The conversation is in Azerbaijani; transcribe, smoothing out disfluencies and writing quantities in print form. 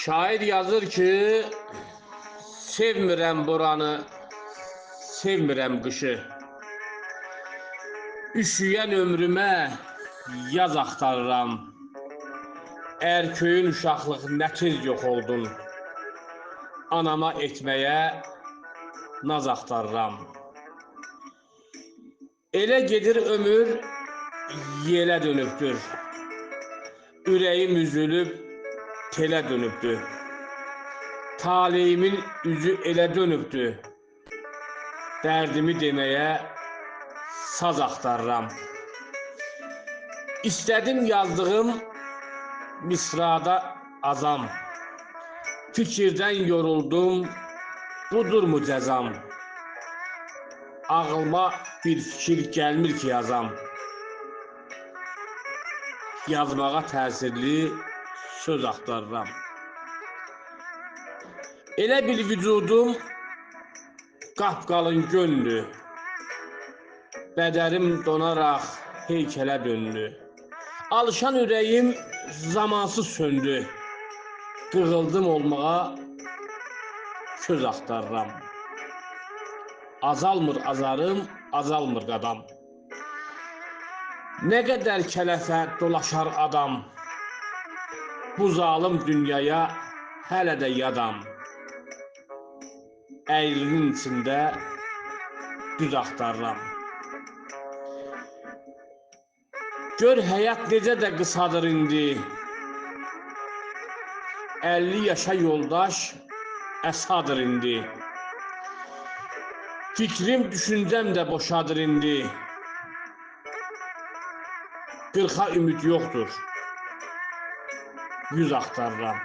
Şair yazır ki, sevmirəm buranı, sevmirəm qışı. Üşüyən ömrümə yaz axtarıram. Ərköyün uşaqlıq nə tez yox oldun. Anama etməyə naz axtarıram. Elə gedir ömür, yelə dönübdür. Ürəyim üzülüb, telə dönübdür. Taleyimin üzü elə dönübdür. Dərdimi deməyə saz axtarıram. İstədim yazdığım misrada azam. Fikirdən yoruldum, budurmu cəzam? Ağlıma bir fikir gəlmir ki yazam. Yazmağa təsirli söz axtarıram. Elə bir vücudum qapqalın göndü. Bədərim donaraq heykələ döndü. Alışan ürəyim zamansız söndü. Qığıldım olmağa söz axtarıram. Azalmır azarım, azalmır qadam. Nə qədər kələfə dolaşar adam. Bu zalım dünyaya hələ də yadam. Əyrinin içində düz axtarıram. Gör həyat necə də qısadır indi. 50 yaşa yoldaş əsadır indi. Fikrim, düşüncəm də boşadır indi. 40-a ümid yoxdur, 100 axtarıram.